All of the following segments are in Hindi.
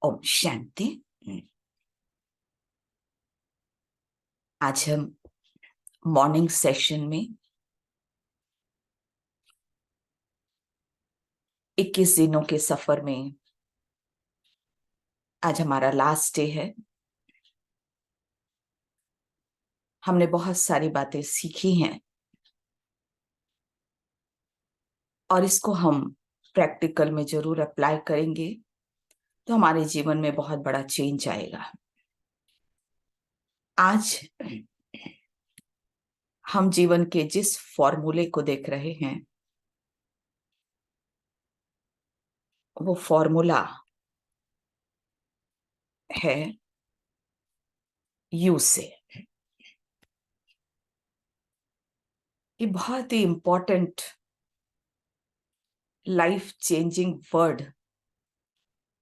ओम शांति। आज हम मॉर्निंग सेशन में 21 दिनों के सफर में आज हमारा लास्ट डे है। हमने बहुत सारी बातें सीखी हैं और इसको हम प्रैक्टिकल में जरूर अप्लाई करेंगे तो हमारे जीवन में बहुत बड़ा चेंज आएगा। आज हम जीवन के जिस फॉर्मूले को देख रहे हैं वो फॉर्मूला है यू से। ये बहुत ही important life changing word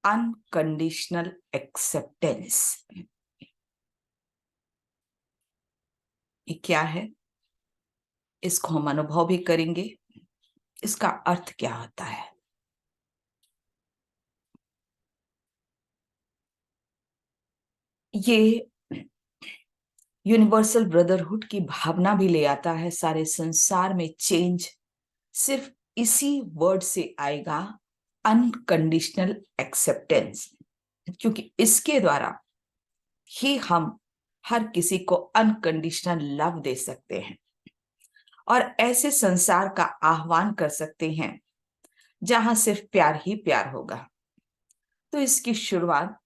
unconditional acceptance. ये क्या है, इसको हम अनुभव भी करेंगे। इसका अर्थ क्या होता है? ये यूनिवर्सल ब्रदरहुड की भावना भी ले आता है। सारे संसार में चेंज सिर्फ इसी वर्ड से आएगा, अनकंडीशनल एक्सेप्टेंस, क्योंकि इसके द्वारा ही हम हर किसी को अनकंडीशनल लव दे सकते हैं और ऐसे संसार का आह्वान कर सकते हैं जहां सिर्फ प्यार ही प्यार होगा। तो इसकी शुरुआत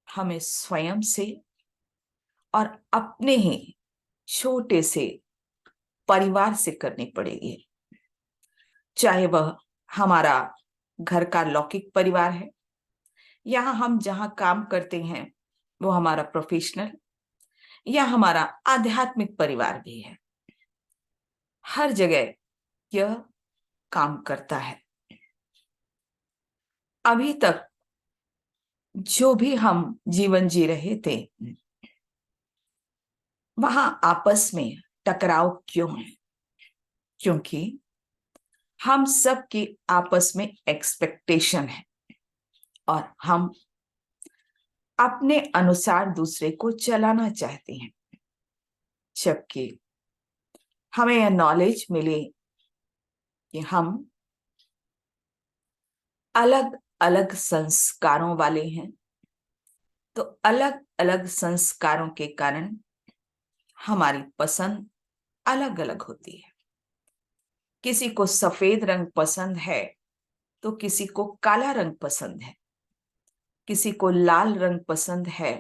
हमें स्वयं से और अपने ही छोटे से परिवार से करनी पड़ेगी। चाहे वह हमारा घर का लौकिक परिवार है, यहाँ हम जहां काम करते हैं वो हमारा प्रोफेशनल या हमारा आध्यात्मिक परिवार भी है। हर जगह यह काम करता है। अभी तक जो भी हम जीवन जी रहे थे वहां आपस में टकराव क्यों है? क्योंकि हम सब की आपस में एक्सपेक्टेशन है और हम अपने अनुसार दूसरे को चलाना चाहते हैं। जबकि हमें यह नॉलेज मिले कि हम अलग अलग संस्कारों वाले हैं, तो अलग अलग संस्कारों के कारण हमारी पसंद अलग अलग होती है। किसी को सफेद रंग पसंद है तो किसी को काला रंग पसंद है, किसी को लाल रंग पसंद है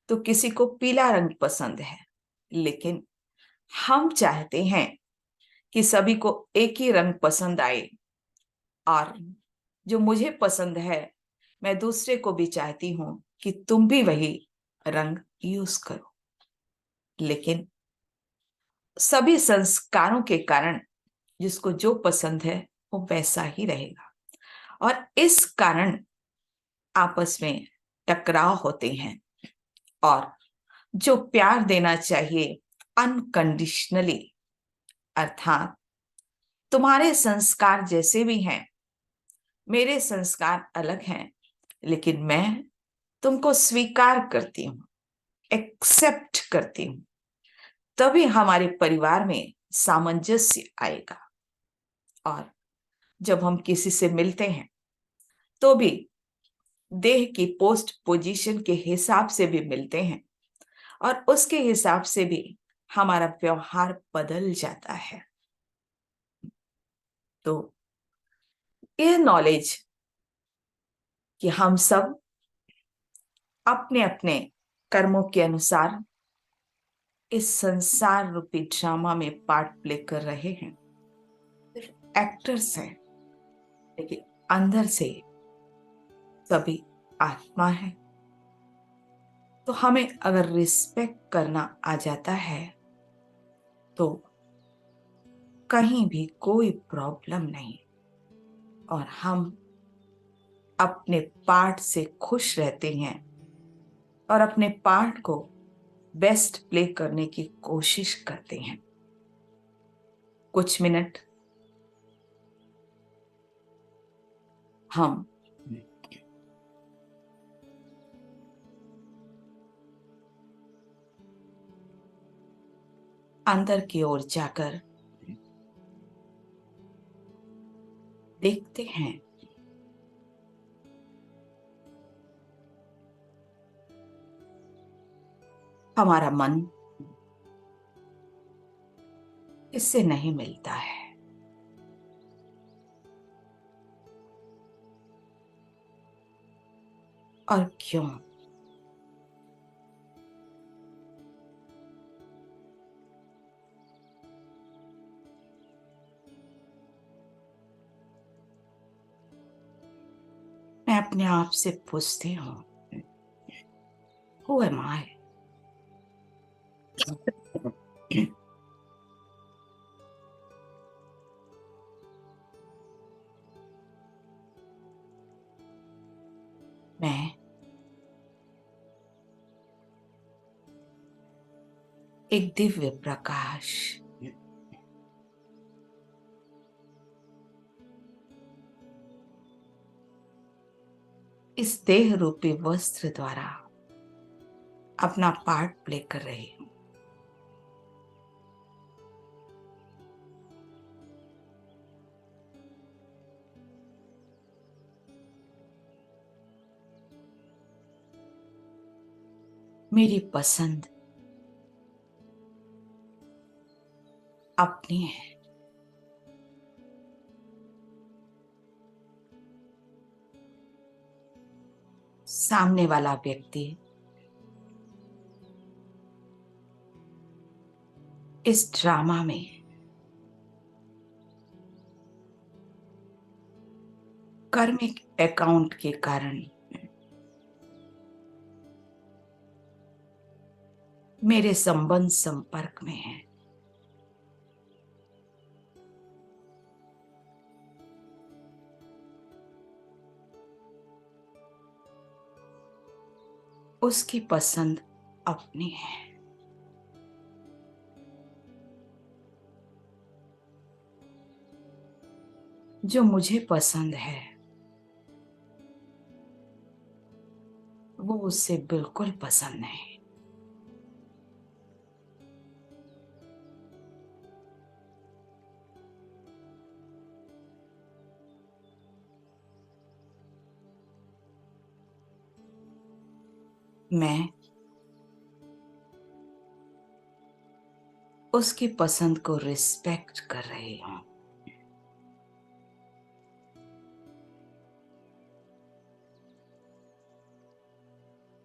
तो किसी को पीला रंग पसंद है। लेकिन हम चाहते हैं कि सभी को एक ही रंग पसंद आए और जो मुझे पसंद है मैं दूसरे को भी चाहती हूं कि तुम भी वही रंग यूज करो। लेकिन सभी संस्कारों के कारण जिसको जो पसंद है वो वैसा ही रहेगा और इस कारण आपस में टकराव होते हैं। और जो प्यार देना चाहिए अनकंडीशनली, अर्थात तुम्हारे संस्कार जैसे भी हैं, मेरे संस्कार अलग हैं, लेकिन मैं तुमको स्वीकार करती हूं, एक्सेप्ट करती हूं, तभी हमारे परिवार में सामंजस्य आएगा। और जब हम किसी से मिलते हैं तो भी देह की पोस्ट पोजीशन के हिसाब से भी मिलते हैं और उसके हिसाब से भी हमारा व्यवहार बदल जाता है। तो यह नॉलेज कि हम सब अपने अपने कर्मों के अनुसार इस संसार रूपी ड्रामा में पार्ट प्ले कर रहे हैं, सिर्फ एक्टर्स हैं, लेकिन अंदर से सभी आत्मा है। तो हमें अगर रिस्पेक्ट करना आ जाता है तो कहीं भी कोई प्रॉब्लम नहीं और हम अपने पार्ट से खुश रहते हैं और अपने पार्ट को बेस्ट प्ले करने की कोशिश करते हैं। कुछ मिनट हम अंदर की ओर जाकर देखते हैं हमारा मन इससे नहीं मिलता है। और क्यों? मैं अपने आप से पूछती हूँ, हु एम आई? मैं एक दिव्य प्रकाश, इस देह रूपी वस्त्र द्वारा अपना पार्ट प्ले कर रही हूं। मेरी पसंद अपनी है। सामने वाला व्यक्ति इस ड्रामा में कर्मिक अकाउंट के कारण मेरे संबंध संपर्क में है। उसकी पसंद अपनी है। जो मुझे पसंद है वो उससे बिल्कुल पसंद नहीं। मैं उसकी पसंद को रिस्पेक्ट कर रही हूं।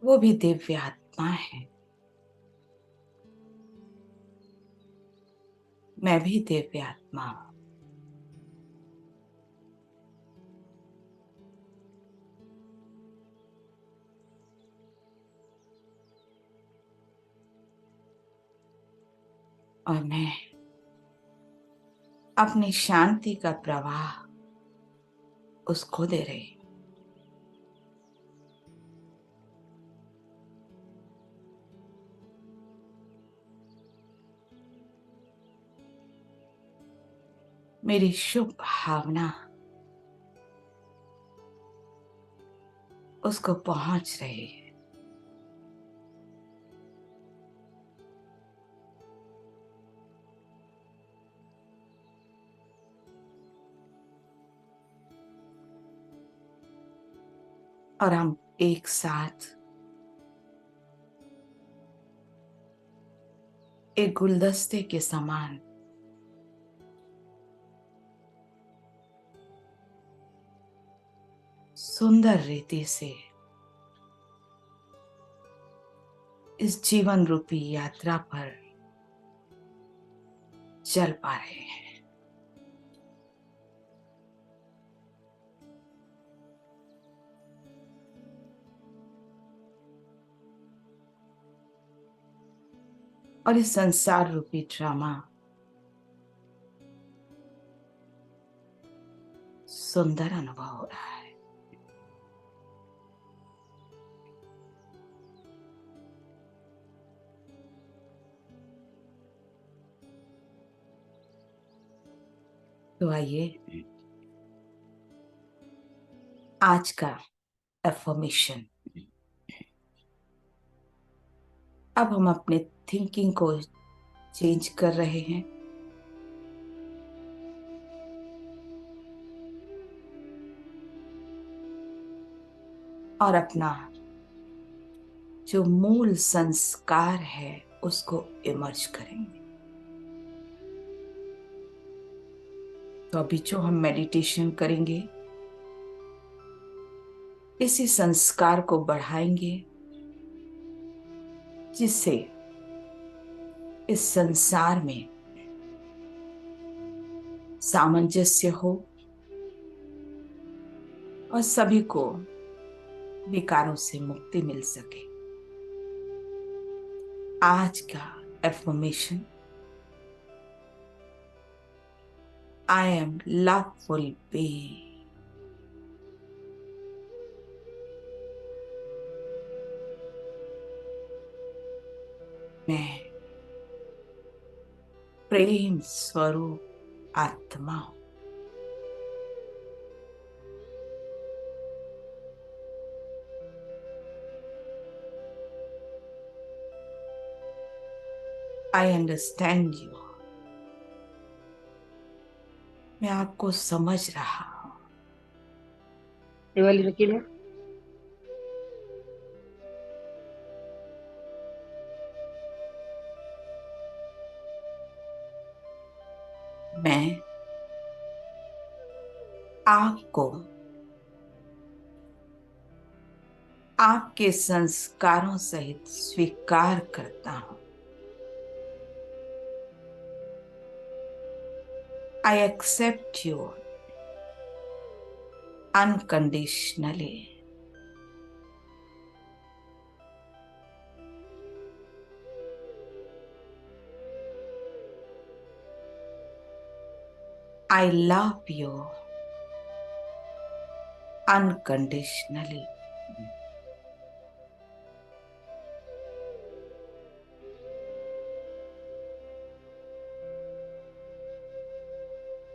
वो भी दिव्य आत्मा है, मैं भी दिव्य आत्मा हूं। और मैं अपनी शांति का प्रवाह उसको दे रही हूं। मेरी शुभ भावना उसको पहुंच रही है। और हम एक साथ एक गुलदस्ते के समान सुंदर रीति से इस जीवन रूपी यात्रा पर चल पा रहे हैं। और इस संसार रूपी ड्रामा सुंदर अनुभव हो रहा है। तो आइए आज का एफर्मेशन, अब हम अपने थिंकिंग को चेंज कर रहे हैं। और अपना जो मूल संस्कार है उसको इमर्ज करेंगे। तो अभी जो हम मेडिटेशन करेंगे इसी संस्कार को बढ़ाएंगे, जिससे इस संसार में सामंजस्य हो और सभी को विकारों से मुक्ति मिल सके। आज का affirmation, I am loveful being. मैं प्रेम स्वरूप आत्मा हूं। I understand you. मैं आपको समझ रहा हूं। ये वाली रखी है। मैं आपको आपके संस्कारों सहित स्वीकार करता हूं। I accept you unconditionally. I love you unconditionally.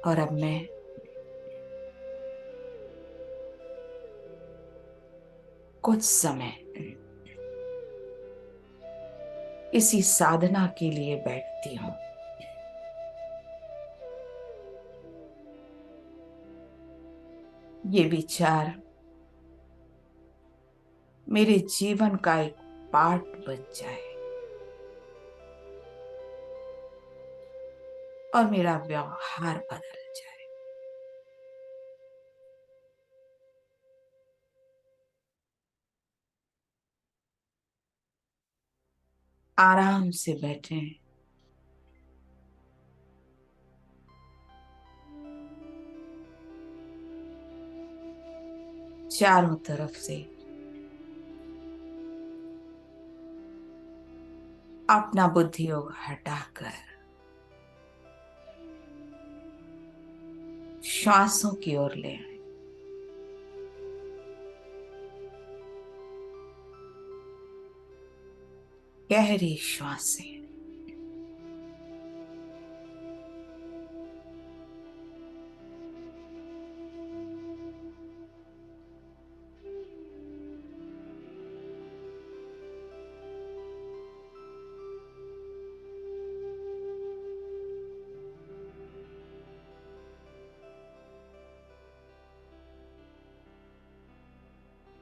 और अब मैं कुछ समय इसी साधना के लिए बैठती हूं। ये विचार मेरे जीवन का एक पार्ट बन जाए और मेरा व्यवहार बदल जाए। आराम से बैठे, चारों तरफ से अपना बुद्धि योग हटाकर श्वासों की ओर ले आए। गहरी श्वासें।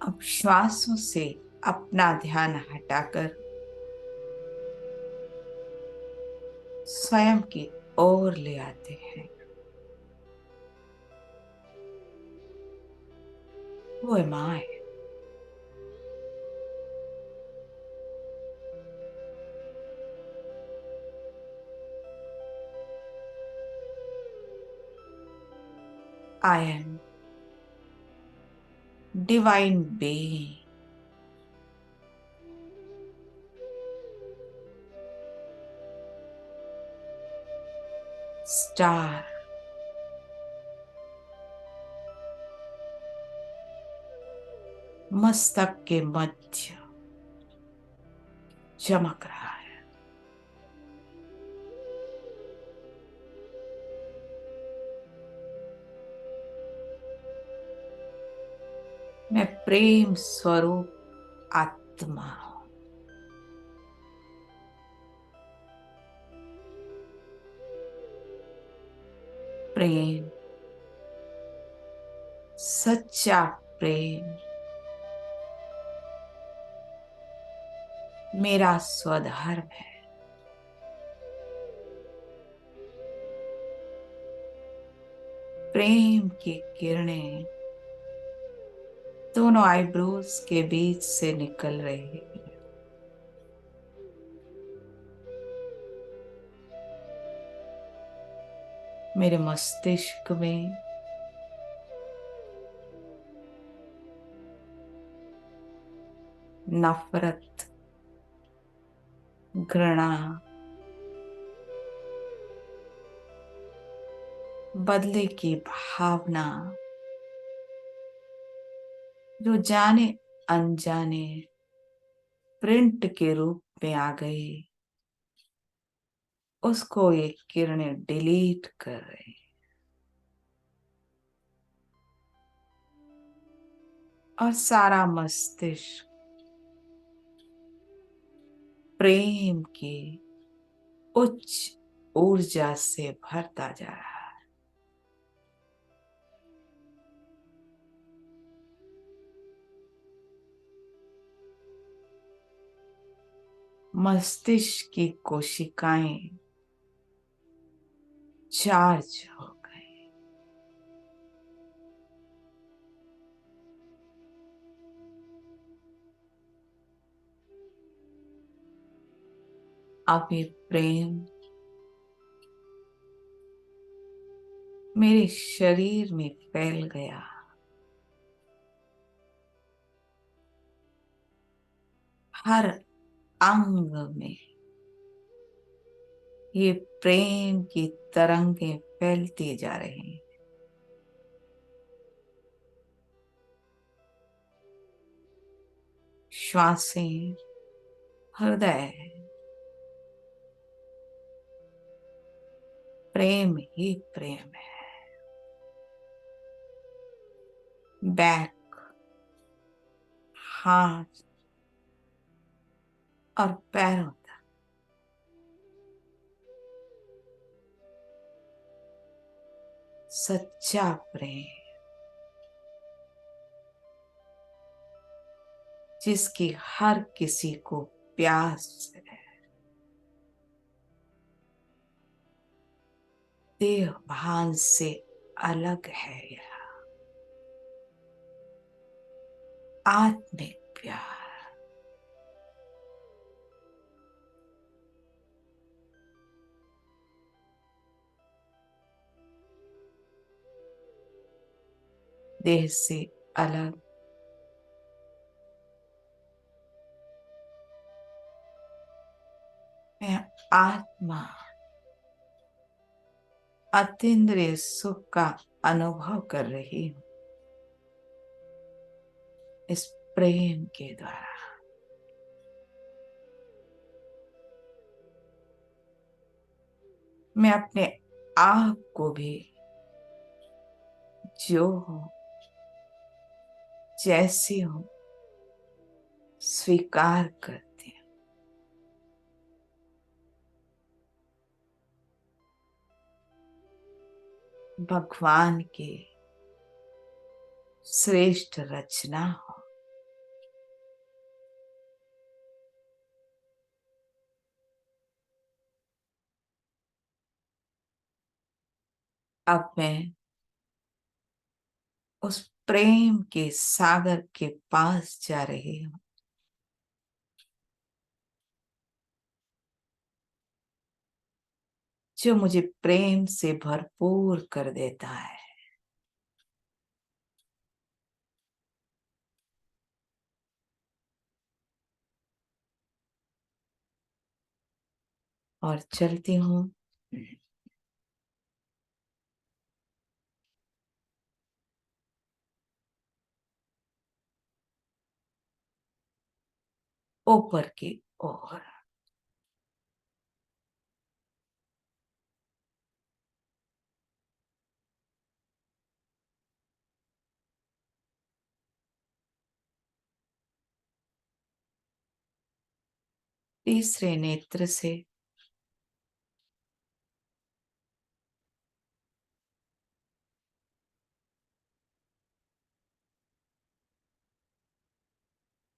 अब श्वासों से अपना ध्यान हटाकर स्वयं की ओर ले आते हैं। वो am I? I am divine being. Star मस्तक के मध्य चमक रहा है। मैं प्रेम स्वरूप आत्मा हूं। प्रेम, सच्चा प्रेम मेरा स्वधर्म है। प्रेम की किरणें दोनों आईब्रोज के बीच से निकल रही है। मेरे मस्तिष्क में नफरत, घृणा, बदले की भावना जो जाने अनजाने प्रिंट के रूप में आ गई, उसको ये किरणें डिलीट कर रही। और सारा मस्तिष्क प्रेम की उच्च ऊर्जा से भरता जा रहा है। मस्तिष्क की कोशिकाएं चार्ज हो गई। अब ये प्रेम मेरे शरीर में फैल गया। हर अंग में ये प्रेम की तरंगें फैलती जा रही हैं। श्वासें, हृदय, प्रेम ही प्रेम है। बैक, हाथ और पैरों तक सच्चा प्रेम, जिसकी हर किसी को प्यास है। देह भान से अलग है यह आत्मिक प्यार। देह से अलग, मैं आत्मा अतीन्द्रिय सुख का अनुभव कर रही हूं इस प्रेम के द्वारा। मैं अपने आप को भी जो हूं, जैसी हूं, स्वीकार करती हूं। भगवान की श्रेष्ठ रचना हो। अब मैं उस प्रेम के सागर के पास जा रही हूं, जो मुझे प्रेम से भरपूर कर देता है। और चलती हूं ऊपर की ओर। तीसरे नेत्र से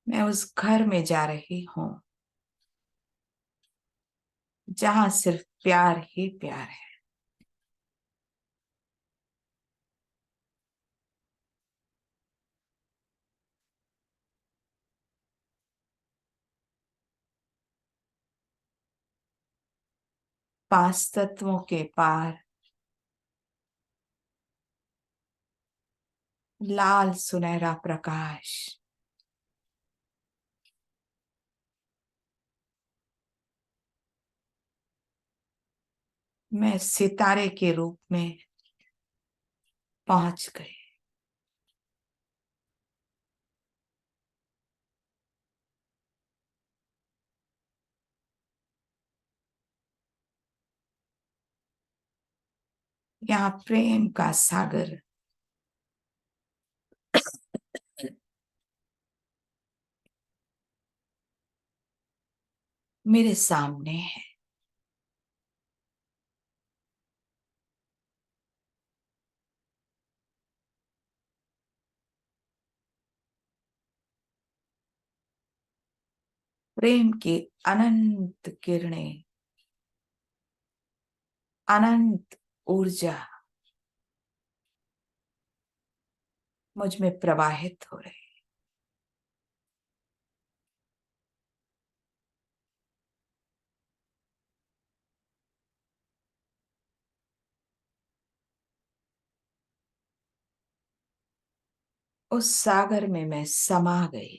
मैं उस घर में जा रही हूँ जहां सिर्फ प्यार ही प्यार है। पांच तत्वों के पार लाल सुनहरा प्रकाश। मैं सितारे के रूप में पहुंच गई। यहाँ प्रेम का सागर मेरे सामने है। प्रेम की अनंत किरणें, अनंत ऊर्जा मुझ में प्रवाहित हो रही। उस सागर में मैं समा गई।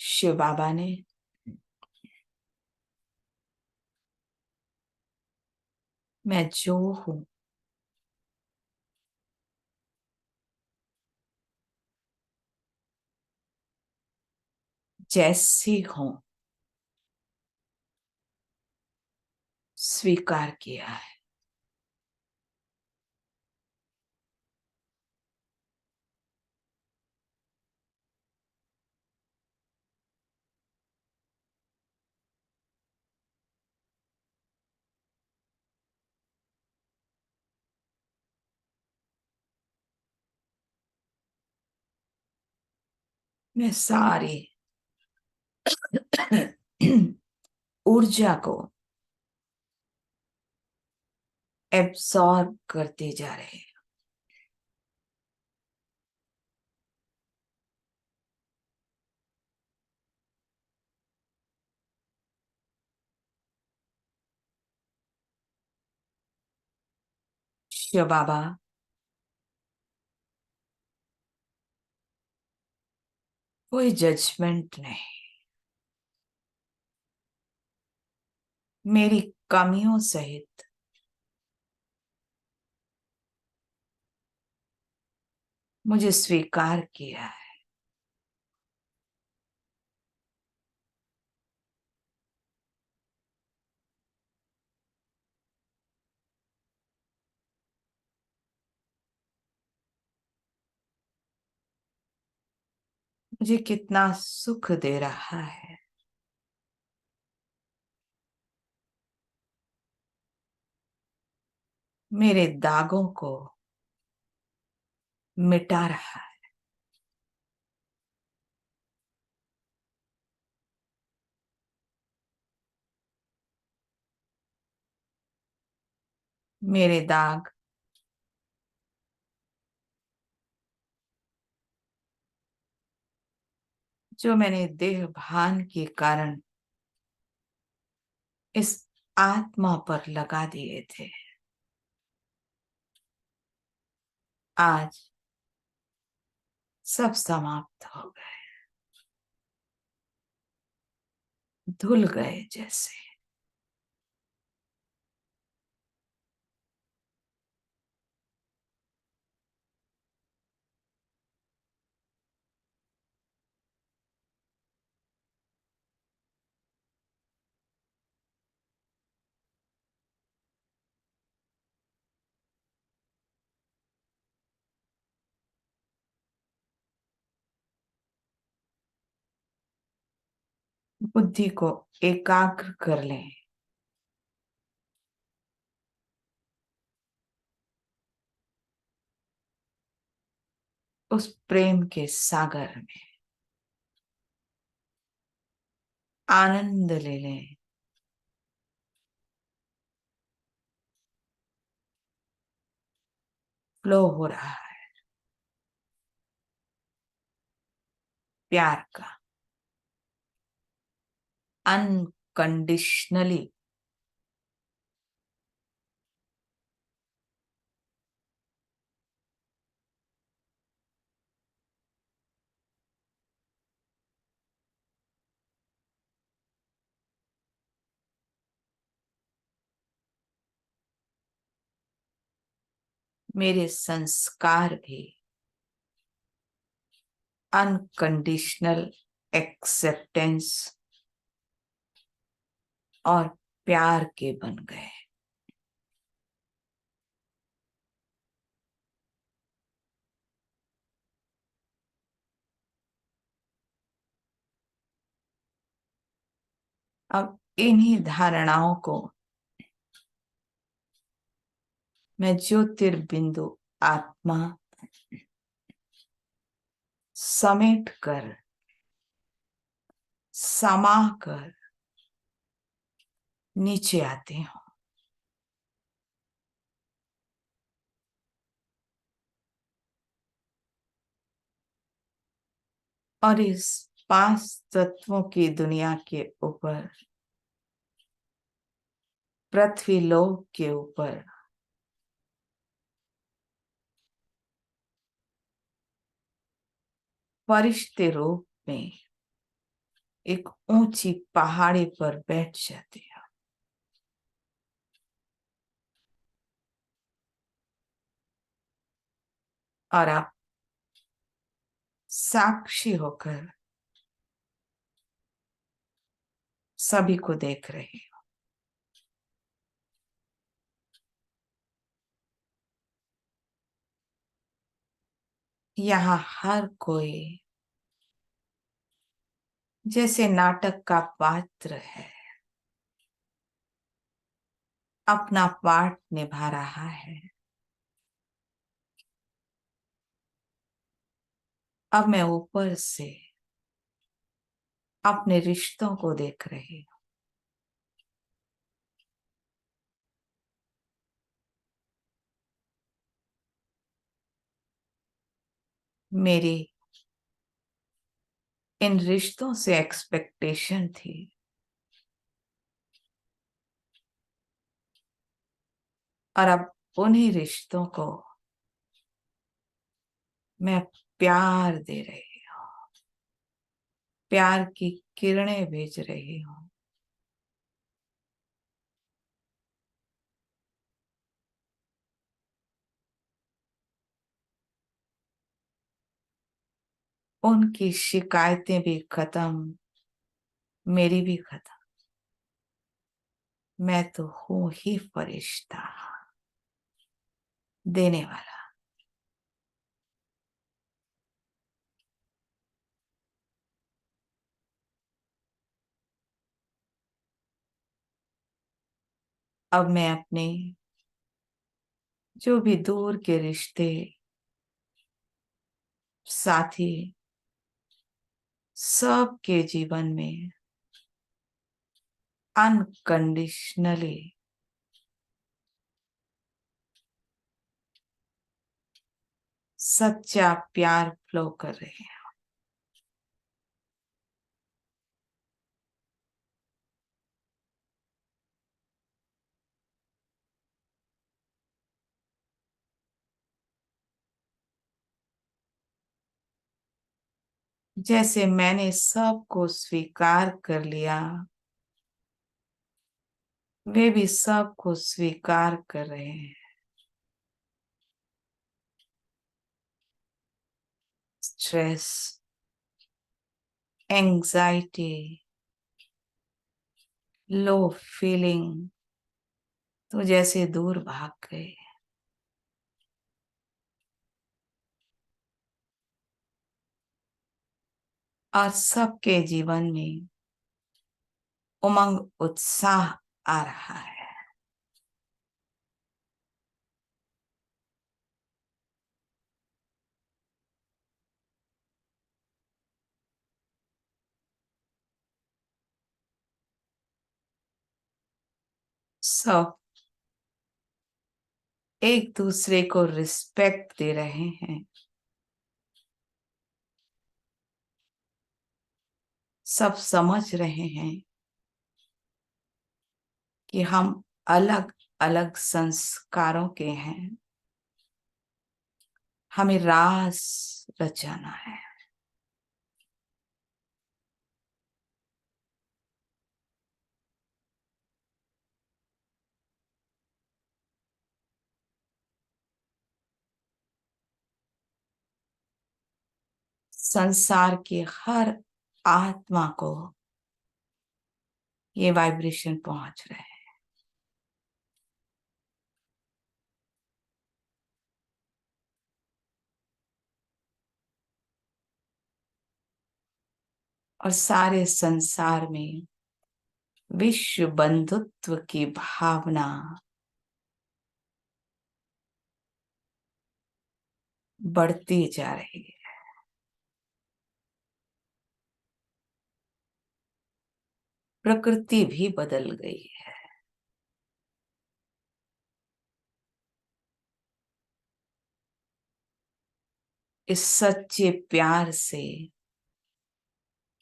शिव बाबा ने मैं जो हूं जैसी हूं स्वीकार किया है। मैं सारी ऊर्जा को एब्सॉर्ब करते जा रहे हैं। शिव बाबा कोई जजमेंट नहीं, मेरी कमियों सहित मुझे स्वीकार किया है। मुझे कितना सुख दे रहा है। मेरे दागों को मिटा रहा है। मेरे दाग जो मैंने देह भान के कारण इस आत्मा पर लगा दिए थे, आज सब समाप्त हो गए, धुल गए जैसे। बुद्धि को एकाग्र कर लें। उस प्रेम के सागर में आनंद ले लें। फ्लो हो रहा है प्यार का, अनकंडीशनली। मेरे संस्कार भी अनकंडीशनल एक्सेप्टेंस और प्यार के बन गए। अब इन्हीं धारणाओं को मैं ज्योतिर्बिंदु आत्मा समेट कर, समा कर नीचे आती हूं। और इस 5 तत्वों की दुनिया के ऊपर, पृथ्वी लोक के ऊपर फरिश्ते रूप में एक ऊंची पहाड़ी पर बैठ जाती है। और आप साक्षी होकर सभी को देख रहे हो। यहाँ हर कोई जैसे नाटक का पात्र है, अपना पार्ट निभा रहा है। अब मैं ऊपर से अपने रिश्तों को देख रही हूं। मेरी इन रिश्तों से एक्सपेक्टेशन थी, और अब उन्हीं रिश्तों को मैं प्यार दे रही हूं, प्यार की किरणें भेज रही हूं। उनकी शिकायतें भी खत्म, मेरी भी खत्म। मैं तो हूं ही फरिश्ता, देने वाला। अब मैं अपने जो भी दूर के रिश्ते, साथी, सबके जीवन में अनकंडीशनली सच्चा प्यार फ्लो कर रहे हैं। जैसे मैंने सबको स्वीकार कर लिया, वे भी सबको स्वीकार कर रहे हैं। स्ट्रेस, एंजाइटी, लो फीलिंग तो जैसे दूर भाग गए। और सबके जीवन में उमंग, उत्साह आ रहा है। सब एक दूसरे को रिस्पेक्ट दे रहे हैं, सब समझ रहे हैं कि हम अलग अलग संस्कारों के हैं, हमें रास रचाना है। संसार की हर आत्मा को ये वाइब्रेशन पहुंच रहे हैं। और सारे संसार में विश्व बंधुत्व की भावना बढ़ती जा रही है। प्रकृति भी बदल गई है। इस सच्चे प्यार से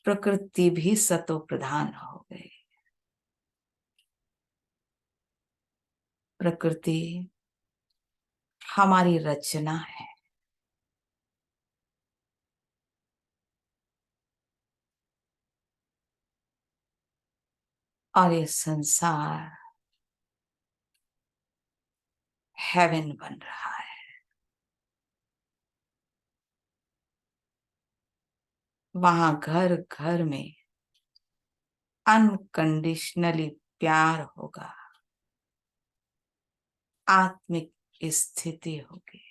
प्रकृति भी सतो प्रधान हो गई। प्रकृति हमारी रचना है और ये संसार हेवन बन रहा है। वहां घर घर में अनकंडीशनली प्यार होगा, आत्मिक स्थिति होगी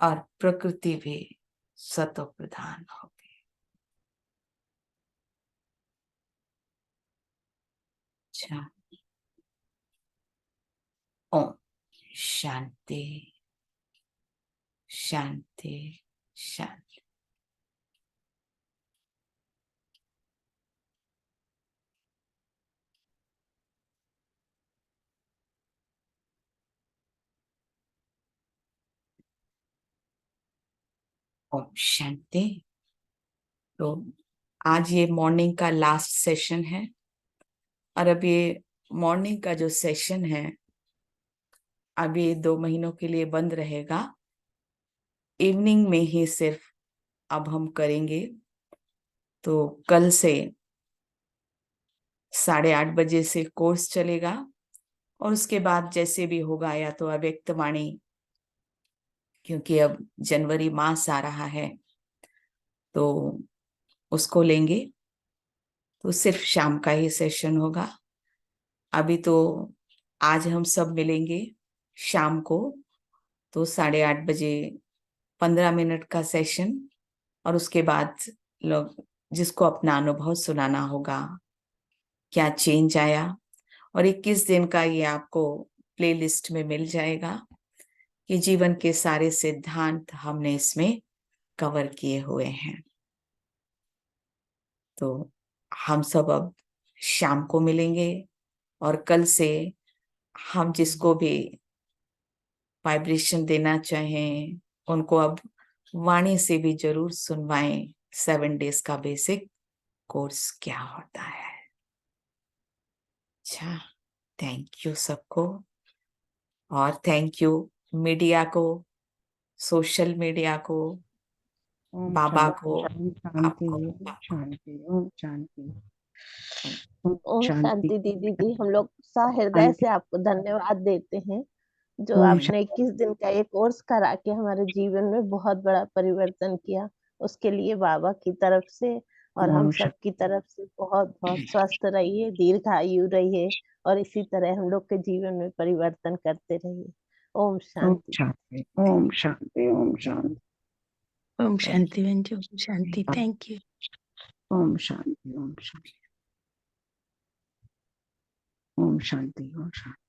और प्रकृति भी सतो प्रधान होगी। अच्छा, ओम शांति शांति शांति। ओम शांति। तो आज ये मॉर्निंग का लास्ट सेशन है और अब ये मॉर्निंग का जो सेशन है अब ये 2 महीनों के लिए बंद रहेगा। इवनिंग में ही सिर्फ अब हम करेंगे। तो कल से 8:30 बजे से कोर्स चलेगा और उसके बाद जैसे भी होगा, या तो अव्यक्त वाणी, क्योंकि अब जनवरी मास आ रहा है तो उसको लेंगे, तो सिर्फ शाम का ही सेशन होगा। अभी तो आज हम सब मिलेंगे शाम को, तो 8:30 बजे 15 मिनट का सेशन और उसके बाद लोग जिसको अपना अनुभव सुनाना होगा, क्या चेंज आया, और 21 दिन का ये आपको प्लेलिस्ट में मिल जाएगा कि जीवन के सारे सिद्धांत हमने इसमें कवर किए हुए हैं। तो हम सब अब शाम को मिलेंगे और कल से हम जिसको भी वाइब्रेशन देना चाहें उनको अब वाणी से भी जरूर सुनवाएं 7 डेज का बेसिक कोर्स क्या होता है। अच्छा, थैंक यू सबको और थैंक यू मीडिया को, सोशल मीडिया को, ओम बाबा शांति, को, ओम शांति, आपको। ओम शांति, ओम शांति, थैंक ओम ओम शांति, शांति दीदी जी, हम लोग सहृदय शांति, से आपको धन्यवाद देते हैं जो ओम आपने 21 दिन का ये कोर्स करा के हमारे जीवन में बहुत बड़ा परिवर्तन किया। उसके लिए बाबा की तरफ से और हम ओम सब की तरफ से बहुत बहुत स्वस्थ रहिए, दीर्घायु रहिए और इसी तरह हम लोग के जीवन में परिवर्तन करते रहिए। ओम शांति। शांति, ओम शांति, ओम शांति, ओम शांति बहन जी, ओम शांति। Thank you. ओम शांति, ओम शांति, ओम शांति, ओम शांति।